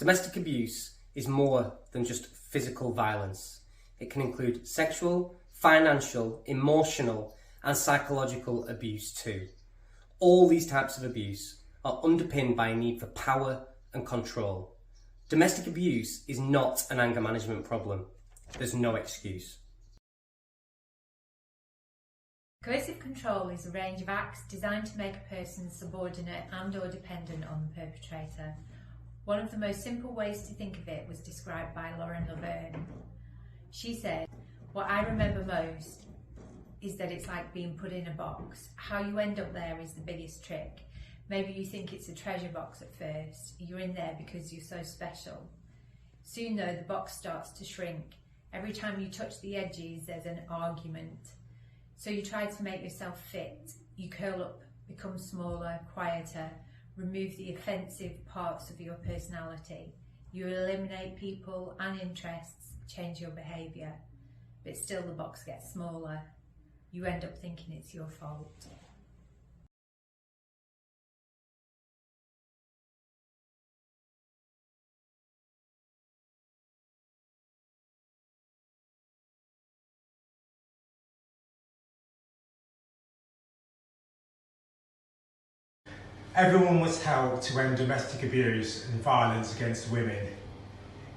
Domestic abuse is more than just physical violence. It can include sexual, financial, emotional and psychological abuse too. All these types of abuse are underpinned by a need for power and control. Domestic abuse is not an anger management problem. There's no excuse. Coercive control is a range of acts designed to make a person subordinate and or dependent on the perpetrator. One of the most simple ways to think of it was described by Lauren Laverne. She said, "What I remember most is that it's like being put in a box. How you end up there is the biggest trick. Maybe you think it's a treasure box at first. You're in there because you're so special. Soon though, the box starts to shrink. Every time you touch the edges, there's an argument. So you try to make yourself fit. You curl up, become smaller, quieter, remove the offensive parts of your personality. You eliminate people and interests, change your behaviour. But still the box gets smaller. You end up thinking it's your fault." Everyone must help to end domestic abuse and violence against women.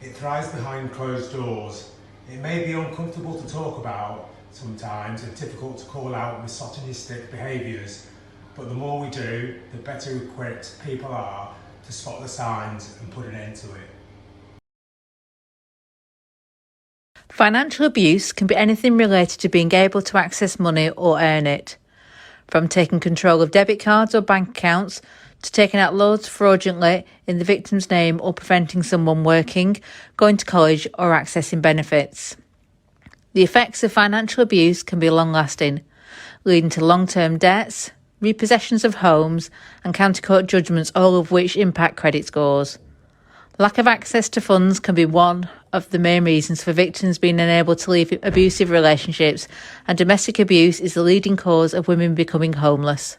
It thrives behind closed doors. It may be uncomfortable to talk about sometimes and difficult to call out misogynistic behaviours, but the more we do, the better equipped people are to spot the signs and put an end to it. Financial abuse can be anything related to being able to access money or earn it. From taking control of debit cards or bank accounts, to taking out loans fraudulently in the victim's name or preventing someone working, going to college or accessing benefits. The effects of financial abuse can be long-lasting, leading to long-term debts, repossessions of homes and county court judgments, all of which impact credit scores. Lack of access to funds can be one of the main reasons for victims being unable to leave abusive relationships, and domestic abuse is the leading cause of women becoming homeless.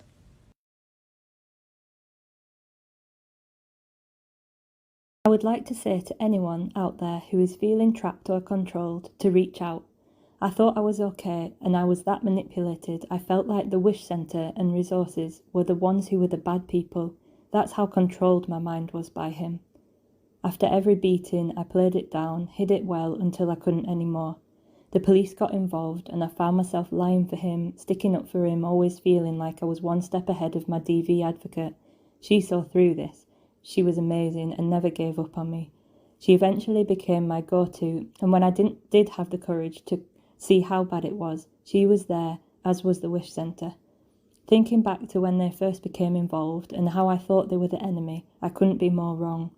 I would like to say to anyone out there who is feeling trapped or controlled to reach out. I thought I was okay, and I was that manipulated. I felt like the Wish Centre and resources were the ones who were the bad people. That's how controlled my mind was by him. After every beating, I played it down, hid it well until I couldn't anymore. The police got involved and I found myself lying for him, sticking up for him, always feeling like I was one step ahead of my DV advocate. She saw through this. She was amazing and never gave up on me. She eventually became my go-to, and when I did have the courage to see how bad it was, she was there, as was the Wish Centre. Thinking back to when they first became involved and how I thought they were the enemy, I couldn't be more wrong.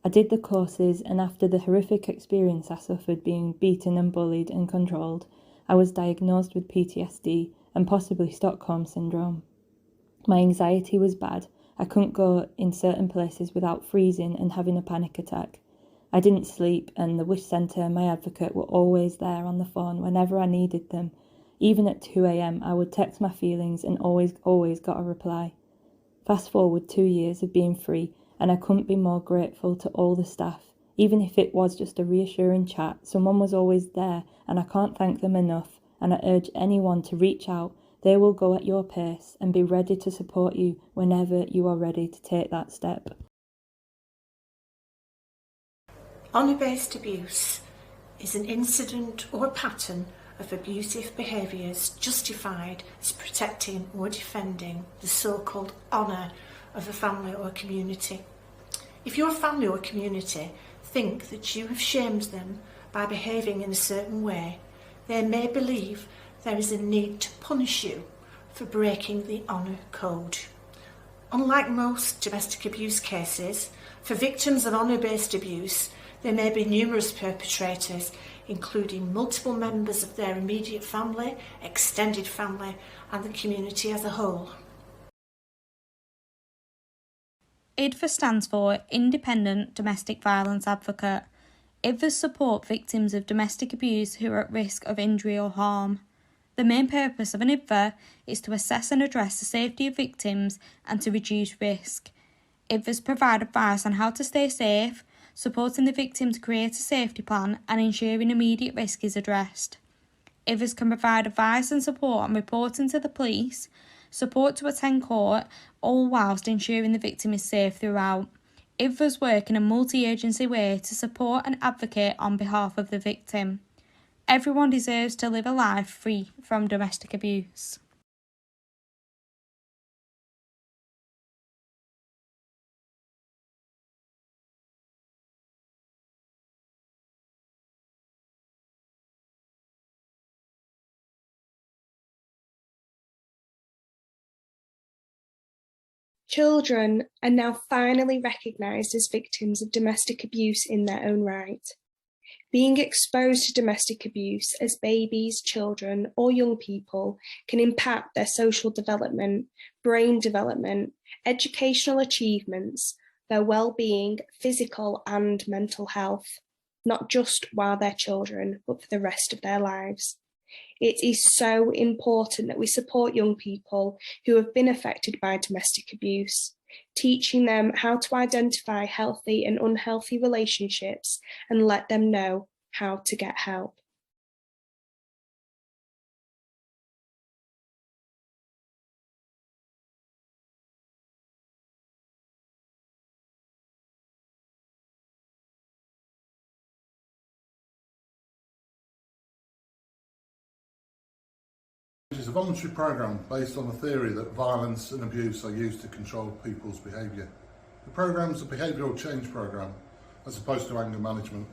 I did the courses, and after the horrific experience I suffered being beaten and bullied and controlled, I was diagnosed with PTSD and possibly Stockholm Syndrome. My anxiety was bad. I couldn't go in certain places without freezing and having a panic attack. I didn't sleep, and the Wish Centre and my advocate were always there on the phone whenever I needed them. Even at 2 a.m, I would text my feelings and always got a reply. Fast forward 2 years of being free, and I couldn't be more grateful to all the staff. Even if it was just a reassuring chat, someone was always there, and I can't thank them enough, and I urge anyone to reach out. They will go at your pace and be ready to support you whenever you are ready to take that step. Honour-based abuse is an incident or pattern of abusive behaviours justified as protecting or defending the so-called honour of a family or community. If your family or community think that you have shamed them by behaving in a certain way, they may believe there is a need to punish you for breaking the honour code. Unlike most domestic abuse cases, for victims of honour-based abuse, there may be numerous perpetrators, including multiple members of their immediate family, extended family, and the community as a whole. IDVA stands for Independent Domestic Violence Advocate. IDVAs support victims of domestic abuse who are at risk of injury or harm. The main purpose of an IDVA is to assess and address the safety of victims and to reduce risk. IDVAs provide advice on how to stay safe, supporting the victim to create a safety plan and ensuring immediate risk is addressed. IDVAs can provide advice and support on reporting to the police, support to attend court, all whilst ensuring the victim is safe throughout. IDVAs work in a multi-agency way to support and advocate on behalf of the victim. Everyone deserves to live a life free from domestic abuse. Children are now finally recognised as victims of domestic abuse in their own right. Being exposed to domestic abuse as babies, children, or young people can impact their social development, brain development, educational achievements, their well-being, physical and mental health, not just while they're children, but for the rest of their lives. It is so important that we support young people who have been affected by domestic abuse, teaching them how to identify healthy and unhealthy relationships and let them know how to get help. It is a voluntary programme based on the theory that violence and abuse are used to control people's behaviour. The programme is a behavioural change programme as opposed to anger management.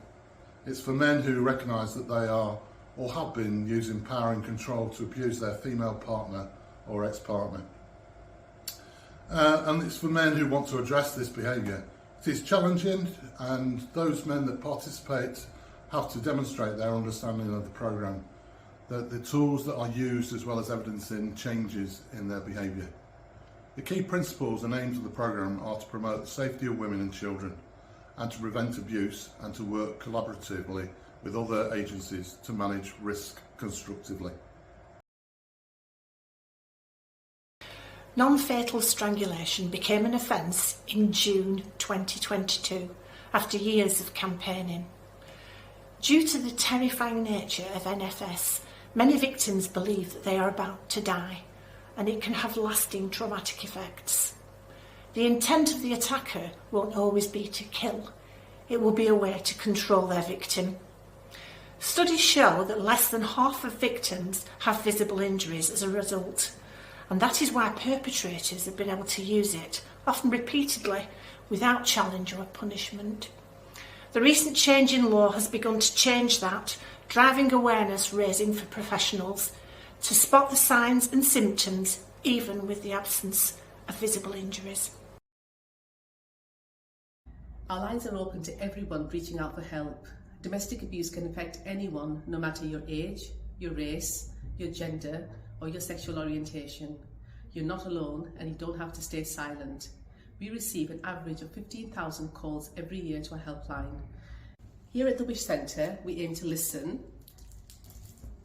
It's for men who recognise that they are or have been using power and control to abuse their female partner or ex-partner. And it's for men who want to address this behaviour. It is challenging, and those men that participate have to demonstrate their understanding of the programme, the tools that are used as well as evidencing changes in their behaviour. The key principles and aims of the programme are to promote the safety of women and children and to prevent abuse and to work collaboratively with other agencies to manage risk constructively. Non-fatal strangulation became an offence in June 2022 after years of campaigning. Due to the terrifying nature of NFS, many victims believe that they are about to die, and it can have lasting traumatic effects. The intent of the attacker won't always be to kill. It will be a way to control their victim. Studies show that less than half of victims have visible injuries as a result, and that is why perpetrators have been able to use it, often repeatedly, without challenge or punishment. The recent change in law has begun to change that, driving awareness raising for professionals to spot the signs and symptoms even with the absence of visible injuries. Our lines are open to everyone reaching out for help. Domestic abuse can affect anyone, no matter your age, your race, your gender or your sexual orientation. You're not alone and you don't have to stay silent. We receive an average of 15,000 calls every year to our helpline. Here at the Wish Centre, we aim to listen,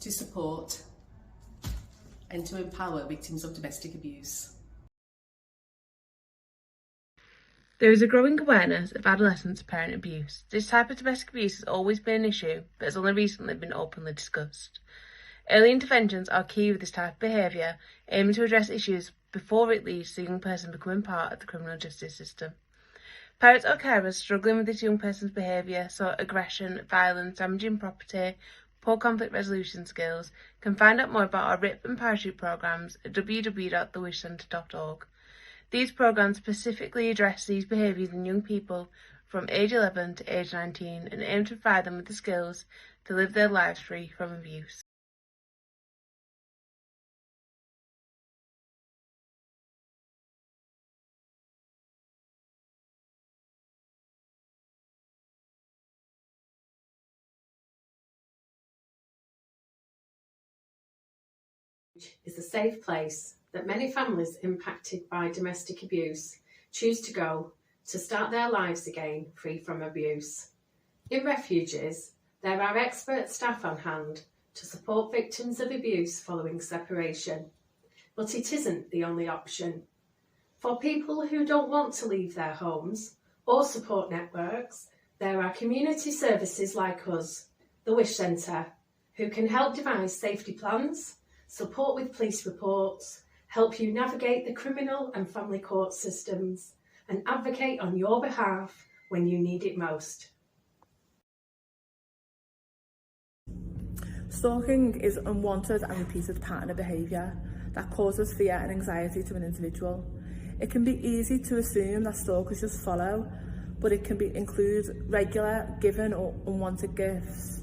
to support and to empower victims of domestic abuse. There is a growing awareness of adolescent parent abuse. This type of domestic abuse has always been an issue, but has only recently been openly discussed. Early interventions are key with this type of behaviour, aiming to address issues before it leads to the young person becoming part of the criminal justice system. Parents or carers struggling with this young person's behaviour, so aggression, violence, damaging property, poor conflict resolution skills, can find out more about our RIP and Parachute programmes at www.thewishcentre.org. These programmes specifically address these behaviours in young people from age 11 to age 19 and aim to provide them with the skills to live their lives free from abuse. Is a safe place that many families impacted by domestic abuse choose to go to start their lives again free from abuse. In Refuges, there are expert staff on hand to support victims of abuse following separation. But it isn't the only option. For people who don't want to leave their homes or support networks, There are community services like us, the Wish Centre, who can help devise safety plans, support with police reports, help you navigate the criminal and family court systems, and advocate on your behalf when you need it most. Stalking is an unwanted and repeated pattern of behaviour that causes fear and anxiety to an individual. It can be easy to assume that stalkers just follow, but it can include regular, given or unwanted gifts,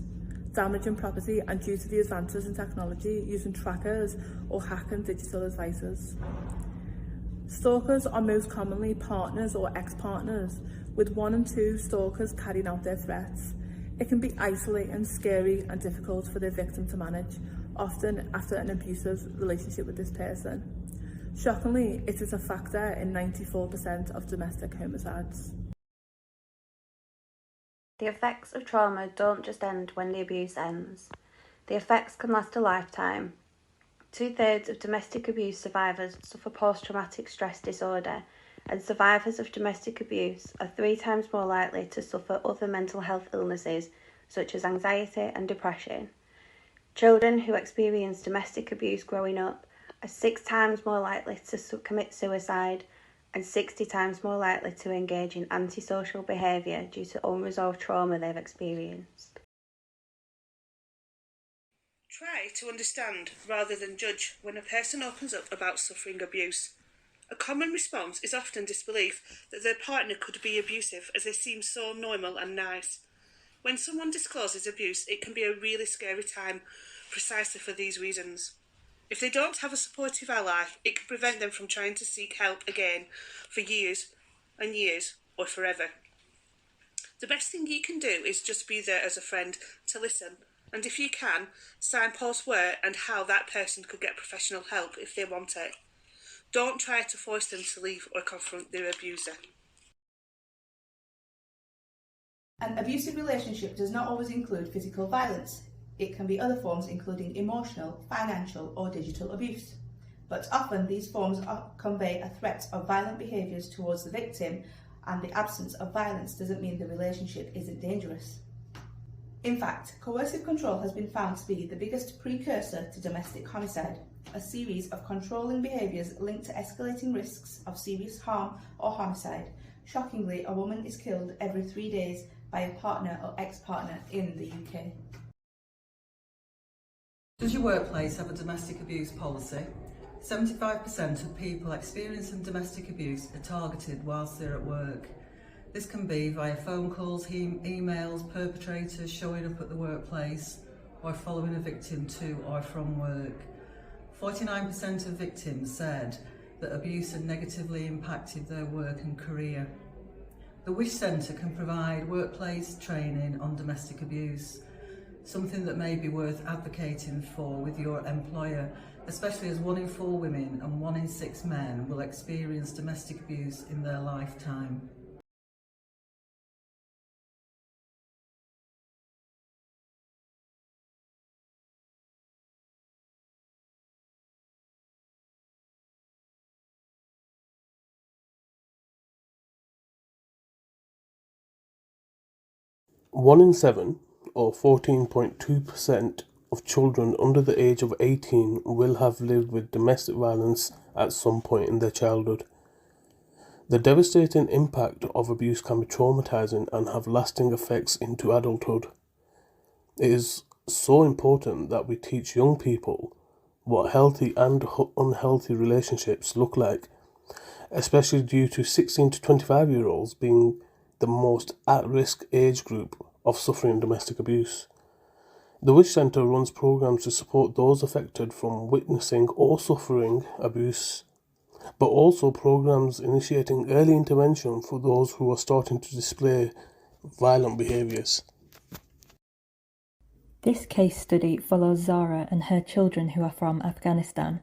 damaging property, and due to the advances in technology, using trackers or hacking digital devices. Stalkers are most commonly partners or ex-partners, with 1 and 2 stalkers carrying out their threats. It can be isolating, scary and difficult for the victim to manage, often after an abusive relationship with this person. Shockingly, it is a factor in 94% of domestic homicides. The effects of trauma don't just end when the abuse ends. The effects can last a lifetime. 2/3 of domestic abuse survivors suffer post-traumatic stress disorder, and survivors of domestic abuse are 3 times more likely to suffer other mental health illnesses such as anxiety and depression. Children who experience domestic abuse growing up are 6 times more likely to commit suicide and 60 times more likely to engage in antisocial behaviour due to unresolved trauma they've experienced. Try to understand rather than judge when a person opens up about suffering abuse. A common response is often disbelief that their partner could be abusive, as they seem so normal and nice. When someone discloses abuse, it can be a really scary time precisely for these reasons. If they don't have a supportive ally, it can prevent them from trying to seek help again for years and years or forever. The best thing you can do is just be there as a friend to listen, and if you can, signpost where and how that person could get professional help if they want it. Don't try to force them to leave or confront their abuser. An abusive relationship does not always include physical violence. It can be other forms including emotional, financial or digital abuse. But often these forms convey a threat of violent behaviours towards the victim, and the absence of violence doesn't mean the relationship isn't dangerous. In fact, coercive control has been found to be the biggest precursor to domestic homicide, a series of controlling behaviours linked to escalating risks of serious harm or homicide. Shockingly, a woman is killed every 3 days by a partner or ex-partner in the UK. Does your workplace have a domestic abuse policy? 75% of people experiencing domestic abuse are targeted whilst they're at work. This can be via phone calls, emails, perpetrators showing up at the workplace, or following a victim to or from work. 49% of victims said that abuse had negatively impacted their work and career. The Wish Centre can provide workplace training on domestic abuse, something that may be worth advocating for with your employer, especially as 1 in 4 women and 1 in 6 men will experience domestic abuse in their lifetime. One in 7, or 14.2% of children under the age of 18 will have lived with domestic violence at some point in their childhood. The devastating impact of abuse can be traumatizing and have lasting effects into adulthood. It is so important that we teach young people what healthy and unhealthy relationships look like, especially due to 16 to 25-year-olds being the most at-risk age group of suffering domestic abuse. The Wish Centre runs programs to support those affected from witnessing or suffering abuse, but also programs initiating early intervention for those who are starting to display violent behaviours. This case study follows Zarah and her children who are from Afghanistan.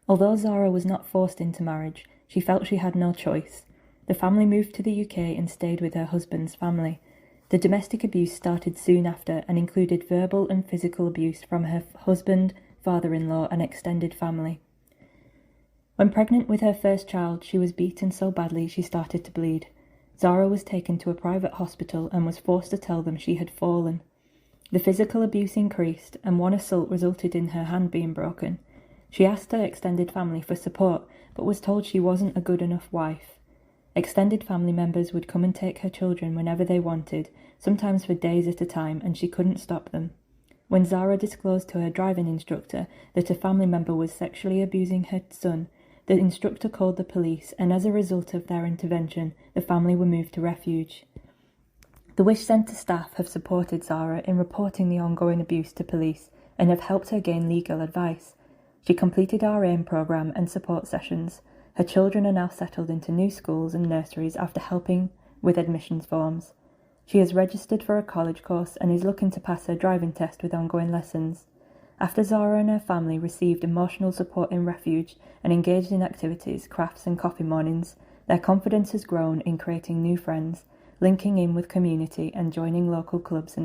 Although Zarah was not forced into marriage, she felt she had no choice. The family moved to the UK and stayed with her husband's family. The domestic abuse started soon after and included verbal and physical abuse from her husband, father-in-law and extended family. When pregnant with her first child, she was beaten so badly she started to bleed. Zarah was taken to a private hospital and was forced to tell them she had fallen. The physical abuse increased, and one assault resulted in her hand being broken. She asked her extended family for support, but was told she wasn't a good enough wife. Extended family members would come and take her children whenever they wanted, sometimes for days at a time, and she couldn't stop them. When Zarah disclosed to her driving instructor that a family member was sexually abusing her son, the instructor called the police, and as a result of their intervention, the family were moved to Refuge. The Wish Centre staff have supported Zarah in reporting the ongoing abuse to police and have helped her gain legal advice. She completed our AIM programme and support sessions. Her children are now settled into new schools and nurseries after helping with admissions forms. She has registered for a college course and is looking to pass her driving test with ongoing lessons. After Zarah and her family received emotional support in Refuge and engaged in activities, crafts and coffee mornings, their confidence has grown in creating new friends, linking in with community and joining local clubs and